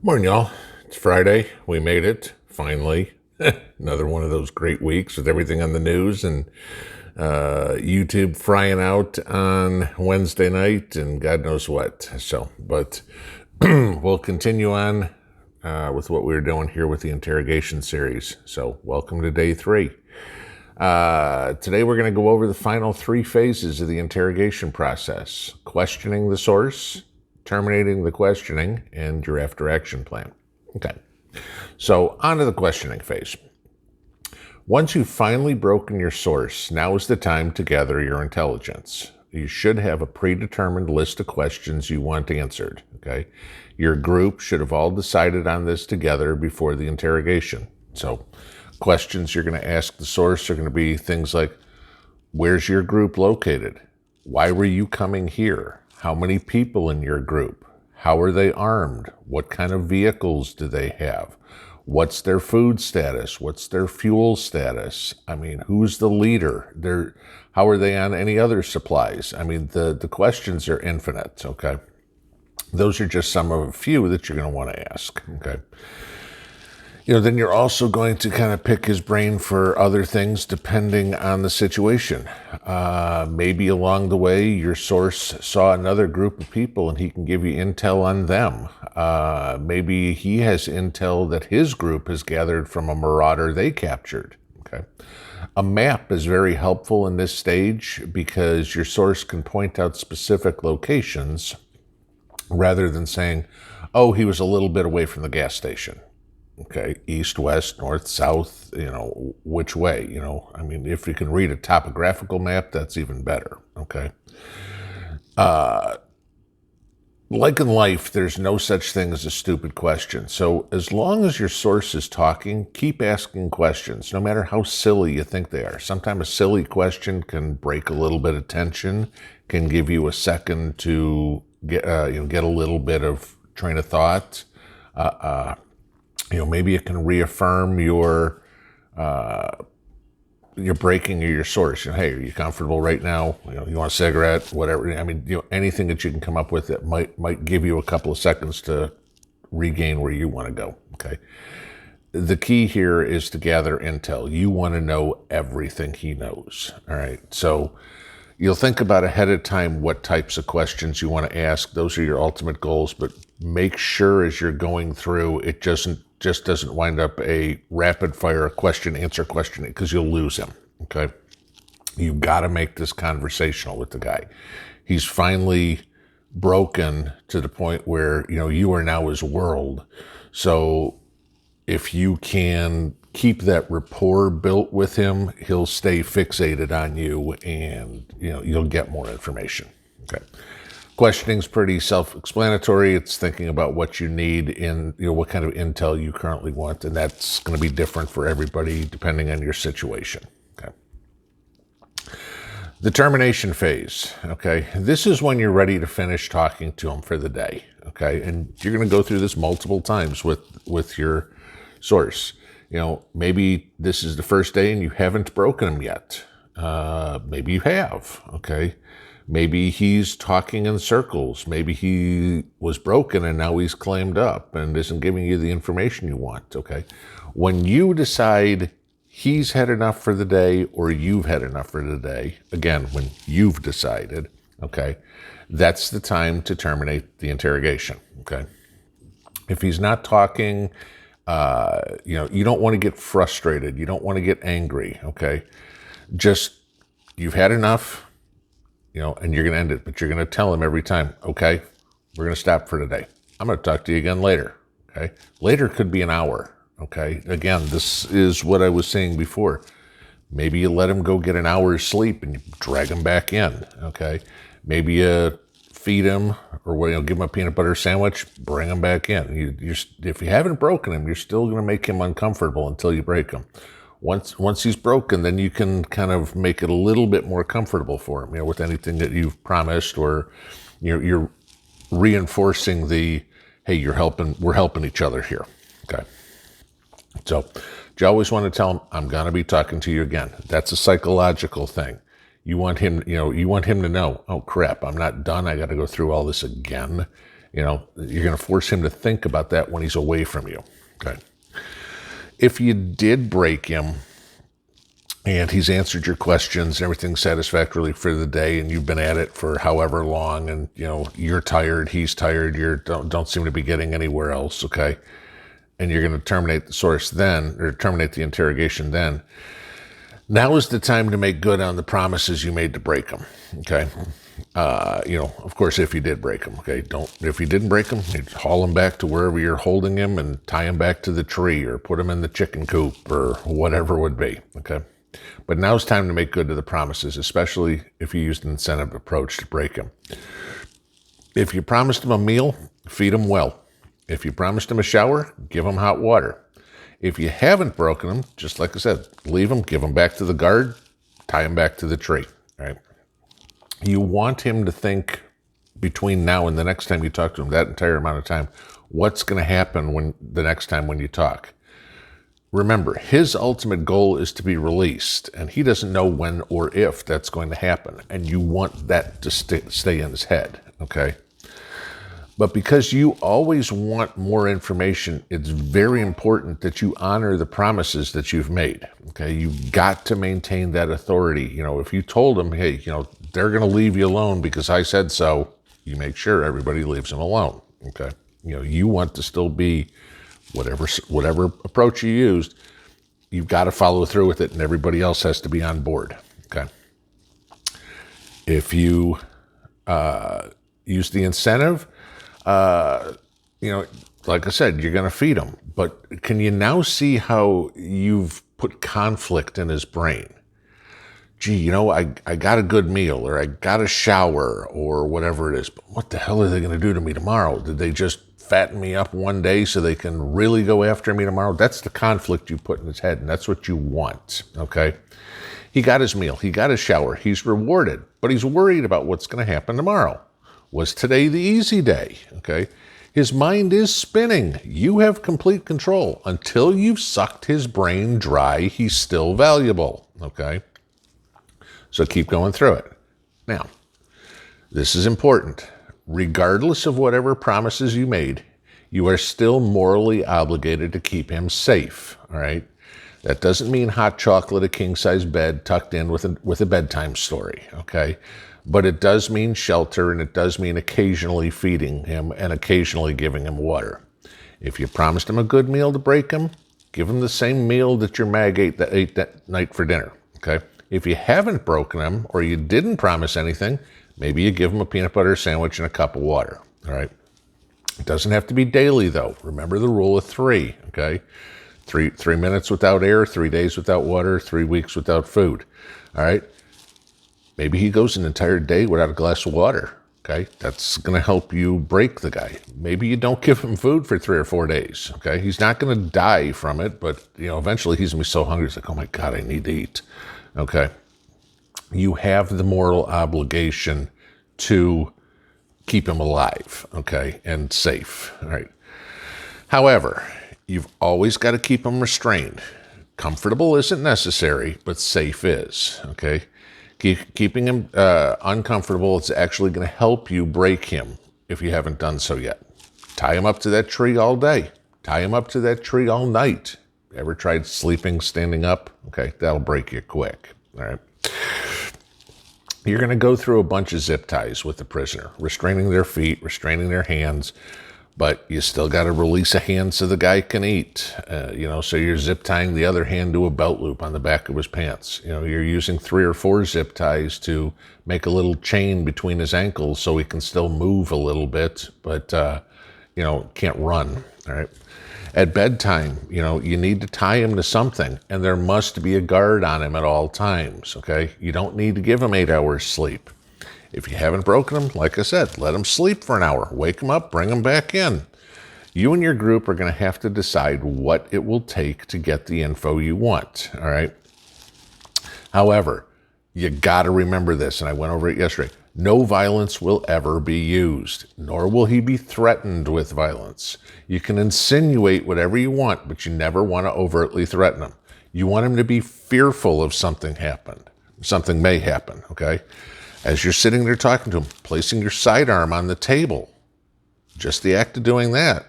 Morning, y'all. It's Friday. We made it, finally. Another one of those great weeks with everything on the news and YouTube frying out on Wednesday night and God knows what. But we'll continue on with what we were doing here with the interrogation series. So, welcome to day 3. Today we're going to go over the final 3 phases of the interrogation process: questioning the source, terminating the questioning, and your after action plan. Okay, so on to the questioning phase. Once you've finally broken your source, now is the time to gather your intelligence. You should have a predetermined list of questions you want answered, okay? Your group should have all decided on this together before the interrogation. So, questions you're going to ask the source are going to be things like, where's your group located? Why were you coming here? How many people in your group? How are they armed? What kind of vehicles do they have? What's their food status? What's their fuel status? I mean, who's the leader? How are they on any other supplies? I mean, the questions are infinite, okay? Those are just some of a few that you're going to want to ask, okay? Then you're also going to kind of pick his brain for other things depending on the situation. Maybe along the way, your source saw another group of people and he can give you intel on them. Maybe he has intel that his group has gathered from a marauder they captured. Okay. A map is very helpful in this stage because your source can point out specific locations rather than saying, oh, he was a little bit away from the gas station. Okay, east, west, north, south, which way, I mean, if you can read a topographical map, that's even better, okay? Like in life, there's no such thing as a stupid question. So as long as your source is talking, keep asking questions, no matter how silly you think they are. Sometimes a silly question can break a little bit of tension, can give you a second to get a little bit of train of thought. Maybe it can reaffirm your breaking of your source. Hey, are you comfortable right now? You want a cigarette? Whatever. I mean, anything that you can come up with that might give you a couple of seconds to regain where you want to go. Okay. The key here is to gather intel. You want to know everything he knows. All right. So you'll think about ahead of time what types of questions you want to ask. Those are your ultimate goals, but make sure as you're going through, it just doesn't wind up a rapid fire question-answer question, because you'll lose him, okay? You've got to make this conversational with the guy. He's finally broken to the point where, you are now his world. So if you can keep that rapport built with him, he'll stay fixated on you and, you'll get more information, okay? Questioning's pretty self-explanatory. It's thinking about what you need in, what kind of intel you currently want, and that's going to be different for everybody depending on your situation. Okay. The termination phase. Okay, this is when you're ready to finish talking to him for the day. Okay, and you're going to go through this multiple times with your source. Maybe this is the first day and you haven't broken him yet. Maybe you have. Okay. Maybe he's talking in circles. Maybe he was broken and now he's claimed up and isn't giving you the information you want, okay? When you decide he's had enough for the day or you've had enough for the day, again, when you've decided, okay, that's the time to terminate the interrogation, okay? If he's not talking, you don't want to get frustrated. You don't want to get angry, okay? You've had enough. And you're going to end it, but you're going to tell him every time, okay, we're going to stop for today. I'm going to talk to you again later, okay? Later could be an hour, okay? Again, this is what I was saying before. Maybe you let him go get an hour's sleep and you drag him back in, okay? Maybe you feed him or give him a peanut butter sandwich, bring him back in. If you haven't broken him, you're still going to make him uncomfortable until you break him. Once he's broken, then you can kind of make it a little bit more comfortable for him, with anything that you've promised, or you're reinforcing the, hey, we're helping each other here. Okay. So you always want to tell him, I'm going to be talking to you again. That's a psychological thing. You want him to know, oh crap, I'm not done. I got to go through all this again. You're going to force him to think about that when he's away from you. Okay. If you did break him and he's answered your questions and everything's satisfactorily for the day and you've been at it for however long and, you're tired, he's tired, don't seem to be getting anywhere else, okay? And you're going to terminate the source then, or terminate the interrogation then, now is the time to make good on the promises you made to break them, okay? Of course, if you did break him, okay? If you didn't break him, you'd haul him back to wherever you're holding him and tie him back to the tree or put him in the chicken coop or whatever it would be, okay? But now's time to make good to the promises, especially if you used an incentive approach to break him. If you promised him a meal, feed him well. If you promised him a shower, give him hot water. If you haven't broken him, just like I said, leave him, give him back to the guard, tie him back to the tree, right? You want him to think between now and the next time you talk to him, that entire amount of time, what's going to happen the next time when you talk. Remember, his ultimate goal is to be released, and he doesn't know when or if that's going to happen, and you want that to stay in his head, okay? But because you always want more information, it's very important that you honor the promises that you've made, okay? You've got to maintain that authority. If you told them, hey, they're going to leave you alone because I said so, you make sure everybody leaves them alone, okay? You want to still be whatever approach you used, you've got to follow through with it, and everybody else has to be on board, okay? If you use the incentive, like I said, you're going to feed him. But can you now see how you've put conflict in his brain? Gee, I got a good meal, or I got a shower, or whatever it is. But what the hell are they going to do to me tomorrow? Did they just fatten me up one day so they can really go after me tomorrow? That's the conflict you put in his head, and that's what you want, okay? He got his meal. He got his shower. He's rewarded, but he's worried about what's going to happen tomorrow. Was today the easy day, okay? His mind is spinning. You have complete control. Until you've sucked his brain dry, he's still valuable, okay? So keep going through it. Now, this is important. Regardless of whatever promises you made, you are still morally obligated to keep him safe, all right? That doesn't mean hot chocolate, a king-size bed tucked in with a bedtime story, okay? But it does mean shelter, and it does mean occasionally feeding him and occasionally giving him water. If you promised him a good meal to break him, give him the same meal that your mag ate that night for dinner, okay? If you haven't broken him or you didn't promise anything, maybe you give him a peanut butter sandwich and a cup of water, all right? It doesn't have to be daily, though. Remember the rule of 3, okay? 3 minutes without air, 3 days without water, 3 weeks without food, all right? Maybe he goes an entire day without a glass of water, okay? That's going to help you break the guy. Maybe you don't give him food for 3 or 4 days, okay? He's not going to die from it, but, eventually he's going to be so hungry, he's like, oh my God, I need to eat, okay? You have the moral obligation to keep him alive, okay, and safe, all right? However, you've always got to keep him restrained. Comfortable isn't necessary, but safe is, okay? Keeping him uncomfortable is actually going to help you break him if you haven't done so yet. Tie him up to that tree all day. Tie him up to that tree all night. Ever tried sleeping, standing up? Okay, that'll break you quick, all right? You're going to go through a bunch of zip ties with the prisoner, restraining their feet, restraining their hands, but you still got to release a hand so the guy can eat. So you're zip tying the other hand to a belt loop on the back of his pants. You're using 3 or 4 zip ties to make a little chain between his ankles so he can still move a little bit, but, can't run, all right? At bedtime, you need to tie him to something, and there must be a guard on him at all times, okay? You don't need to give him 8 hours sleep. If you haven't broken him, like I said, let him sleep for an hour. Wake him up, bring him back in. You and your group are going to have to decide what it will take to get the info you want, all right? However, you got to remember this, and I went over it yesterday. No violence will ever be used, nor will he be threatened with violence. You can insinuate whatever you want, but you never want to overtly threaten him. You want him to be fearful of something may happen, okay? As you're sitting there talking to him, placing your sidearm on the table, just the act of doing that.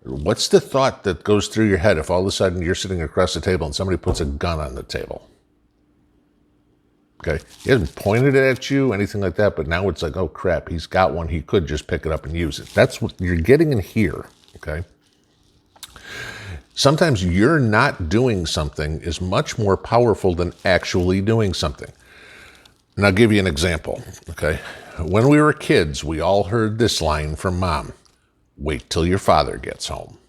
What's the thought that goes through your head if all of a sudden you're sitting across the table and somebody puts a gun on the table? Okay, he hasn't pointed it at you, anything like that, but now it's like, oh crap, he's got one. He could just pick it up and use it. That's what you're getting in here, okay? Sometimes you're not doing something is much more powerful than actually doing something. And I'll give you an example, okay? When we were kids, we all heard this line from Mom: wait till your father gets home.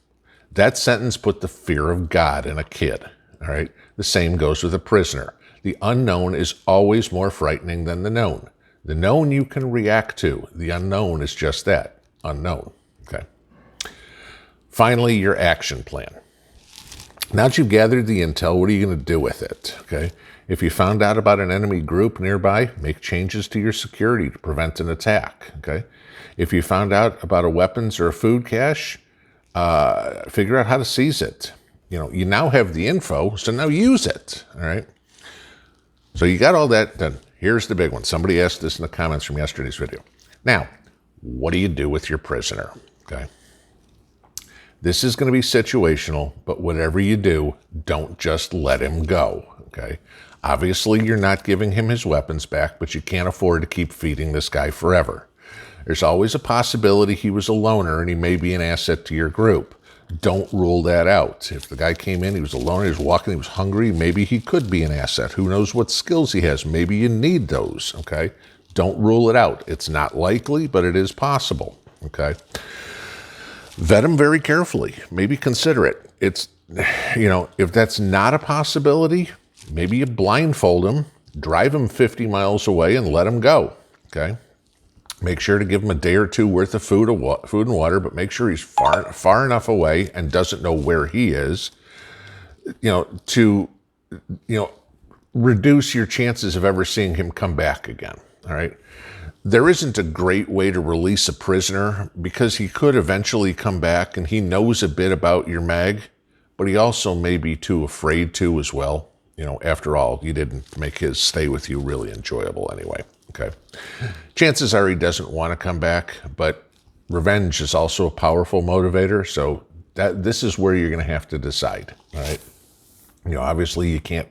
That sentence put the fear of God in a kid, all right? The same goes with a prisoner. The unknown is always more frightening than the known. The known you can react to. The unknown is just that, unknown, okay? Finally, your action plan. Now that you've gathered the intel, what are you going to do with it, okay? If you found out about an enemy group nearby, make changes to your security to prevent an attack, okay? If you found out about a weapons or a food cache, figure out how to seize it. You know, you now have the info, so now use it, all right? So you got all that done. Here's the big one. Somebody asked this in the comments from yesterday's video. Now, what do you do with your prisoner, okay? This is going to be situational, but whatever you do, don't just let him go, okay? Obviously, you're not giving him his weapons back, but you can't afford to keep feeding this guy forever. There's always a possibility he was a loner and he may be an asset to your group. Don't rule that out. If the guy came in, he was a loner, he was walking, he was hungry, maybe he could be an asset. Who knows what skills he has? Maybe you need those, okay? Don't rule it out. It's not likely, but it is possible, okay? Vet him very carefully. Maybe consider it. It's, you know, if that's not a possibility, maybe you blindfold him, drive him 50 miles away and let him go, okay? Make sure to give him a day or two worth of food and water, but make sure he's far enough away and doesn't know where he is, you know, to, you know, reduce your chances of ever seeing him come back again, all right? There isn't a great way to release a prisoner because he could eventually come back and he knows a bit about your mag, but he also may be too afraid to as well. You know, after all, you didn't make his stay with you really enjoyable anyway, okay? Chances are he doesn't want to come back, but revenge is also a powerful motivator, so this is where you're going to have to decide, all right? You know, obviously you can't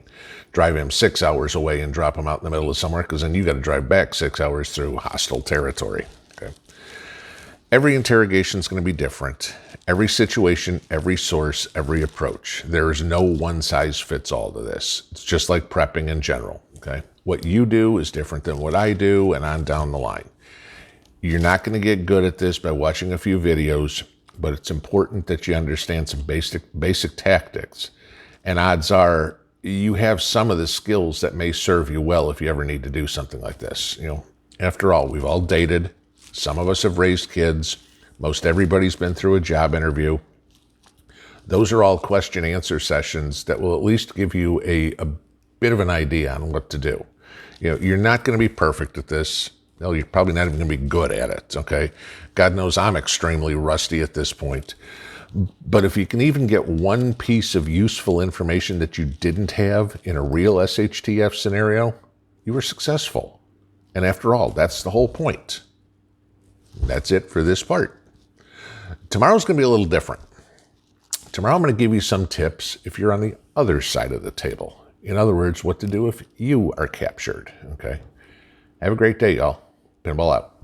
drive him 6 hours away and drop him out in the middle of somewhere because then you got to drive back 6 hours through hostile territory, okay? Every interrogation is going to be different. Every situation, every source, every approach. There is no one-size-fits-all to this. It's just like prepping in general, okay? What you do is different than what I do and on down the line. You're not going to get good at this by watching a few videos, but it's important that you understand some basic tactics. And odds are you have some of the skills that may serve you well if you ever need to do something like this. You know, after all, we've all dated. Some of us have raised kids. Most everybody's been through a job interview. Those are all question answer sessions that will at least give you a bit of an idea on what to do. You know, you're not going to be perfect at this. No, you're probably not even going to be good at it, okay? God knows I'm extremely rusty at this point. But if you can even get one piece of useful information that you didn't have in a real SHTF scenario, you were successful. And after all, that's the whole point. That's it for this part. Tomorrow's going to be a little different. Tomorrow I'm going to give you some tips if you're on the other side of the table. In other words, what to do if you are captured, okay? Have a great day, y'all. Pinball out.